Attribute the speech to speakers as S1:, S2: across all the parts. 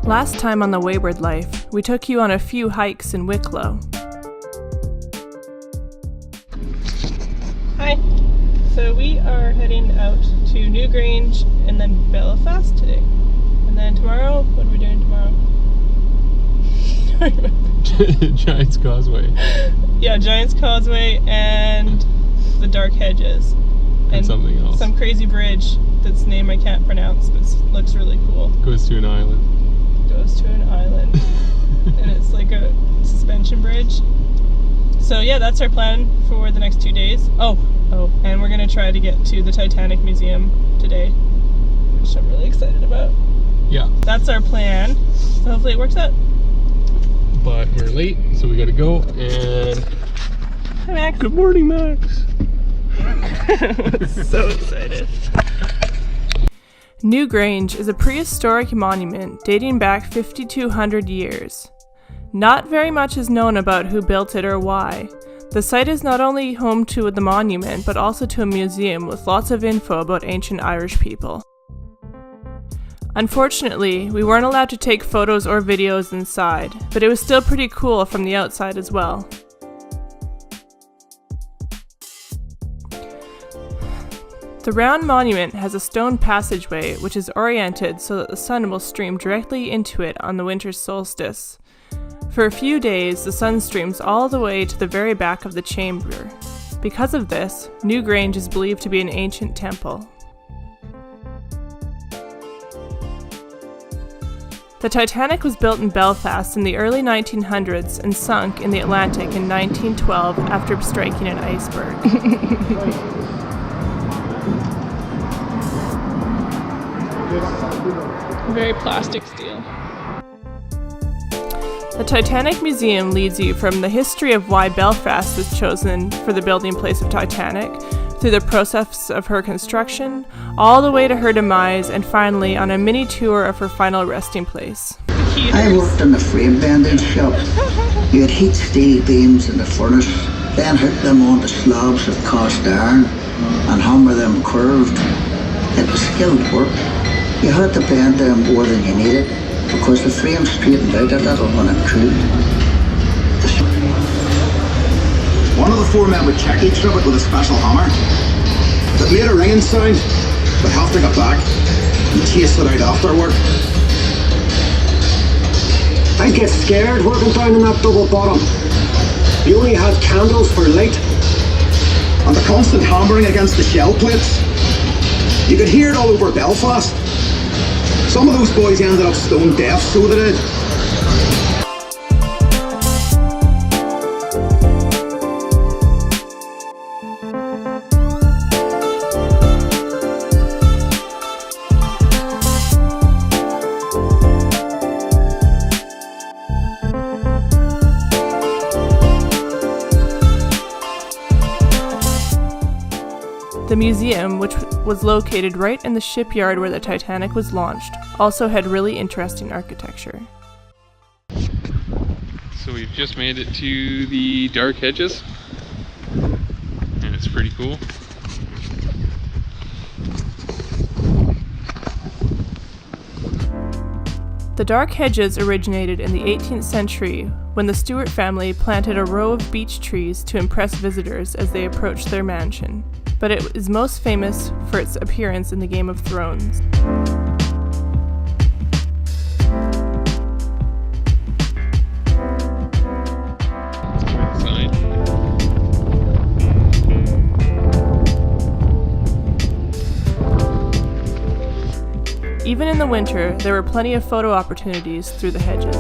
S1: Last time on the Wayward Life, we took you on a few hikes in Wicklow. Hi. So we are heading out to Newgrange and then Belfast today. And then tomorrow, what are we doing tomorrow? I don't remember.
S2: Giant's Causeway.
S1: Yeah, Giant's Causeway and the Dark Hedges.
S2: And something else.
S1: Some crazy bridge that's name I can't pronounce, but looks really cool.
S2: Goes to an island.
S1: And it's like a suspension bridge. So yeah, that's our plan for the next 2 days. Oh, and we're gonna try to get to the Titanic Museum today, which I'm really excited about.
S2: Yeah.
S1: That's our plan. So hopefully it works out.
S2: But we're late, so we gotta go. And
S1: hi, Max.
S2: Good morning, Max.
S1: So excited. Newgrange is a prehistoric monument dating back 5,200 years. Not very much is known about who built it or why. The site is not only home to the monument, but also to a museum with lots of info about ancient Irish people. Unfortunately, we weren't allowed to take photos or videos inside, but it was still pretty cool from the outside as well. The round monument has a stone passageway which is oriented so that the sun will stream directly into it on the winter solstice. For a few days, the sun streams all the way to the very back of the chamber. Because of this, Newgrange is believed to be an ancient temple. The Titanic was built in Belfast in the early 1900s and sunk in the Atlantic in 1912 after striking an iceberg. Very plastic steel. The Titanic Museum leads you from the history of why Belfast was chosen for the building place of Titanic, through the process of her construction, all the way to her demise, and finally on a mini tour of her final resting place.
S3: I worked in the frame bending shop. You had heat steel beams in the furnace, then hook them onto slabs of cast iron and hammer them curved. It was skilled work. You had to bend them more than you needed because the frame straightened out a little when it cooled.
S4: One of the four men would check each rivet with a special hammer. If it made a ringing sound, we'd have to get back and chase it out afterward.
S5: I'd get scared working down in that double bottom. You only had candles for light.
S4: And the constant hammering against the shell plates. You could hear it all over Belfast. Some of those boys ended up stone deaf, so they did.
S1: The museum, which was located right in the shipyard where the Titanic was launched, also had really interesting architecture.
S2: So we've just made it to the Dark Hedges, and it's pretty cool.
S1: The Dark Hedges originated in the 18th century when the Stuart family planted a row of beech trees to impress visitors as they approached their mansion. But it is most famous for its appearance in the Game of Thrones. Even in the winter, there were plenty of photo opportunities through the hedges.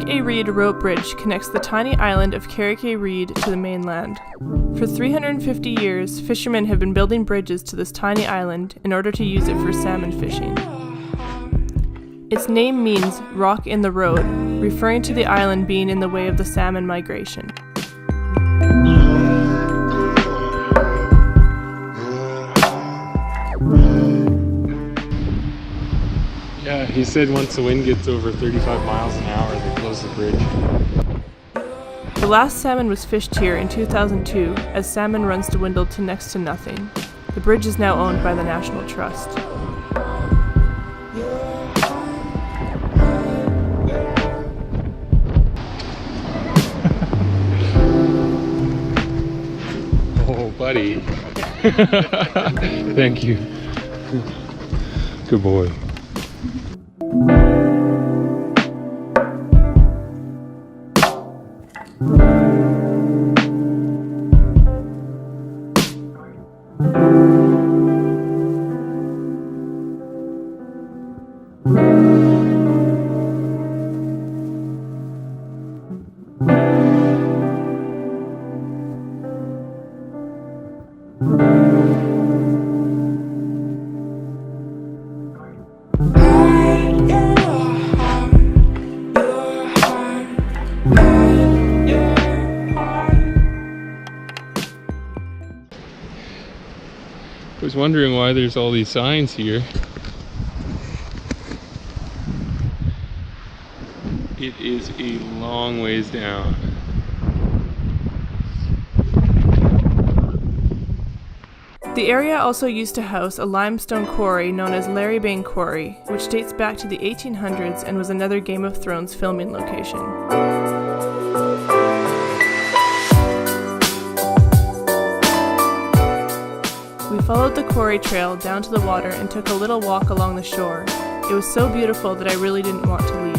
S1: Carrick-a-Rede rope bridge connects the tiny island of Carrick-a-Rede to the mainland. For 350 years, fishermen have been building bridges to this tiny island in order to use it for salmon fishing. Its name means rock in the road, referring to the island being in the way of the salmon migration.
S2: Yeah, he said once the wind gets over 35 miles an hour, they close the bridge.
S1: The last salmon was fished here in 2002 as salmon runs dwindled to next to nothing. The bridge is now owned by the National Trust.
S2: Oh, buddy. Thank you. Good boy. I was wondering why there's all these signs here. It is a long ways down.
S1: The area also used to house a limestone quarry known as Larrybane Quarry, which dates back to the 1800s and was another Game of Thrones filming location. We followed the quarry trail down to the water and took a little walk along the shore. It was so beautiful that I really didn't want to leave.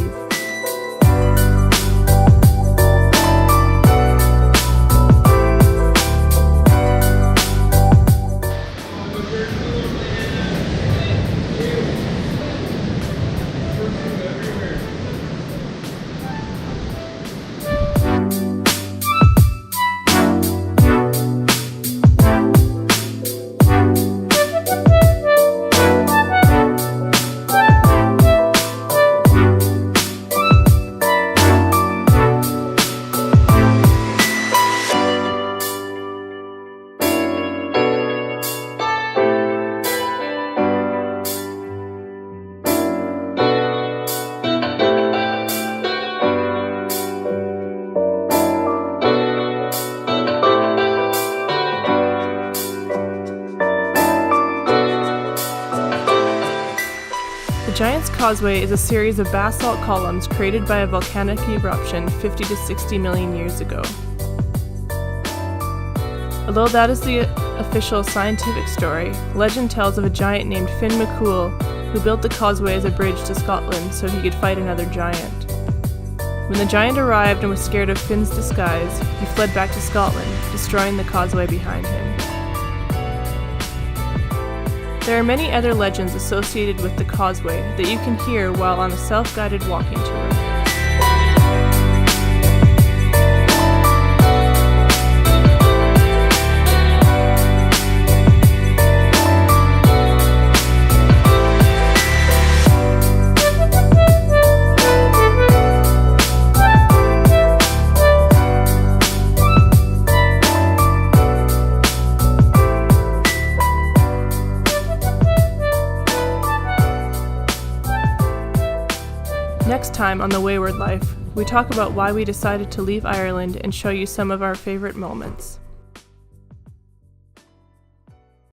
S1: The Giant's Causeway is a series of basalt columns created by a volcanic eruption 50 to 60 million years ago. Although that is the official scientific story, legend tells of a giant named Finn McCool who built the causeway as a bridge to Scotland so he could fight another giant. When the giant arrived and was scared of Finn's disguise, he fled back to Scotland, destroying the causeway behind him. There are many other legends associated with the causeway that you can hear while on a self-guided walking tour. Next time on the Wayward Life, we talk about why we decided to leave Ireland and show you some of our favorite moments.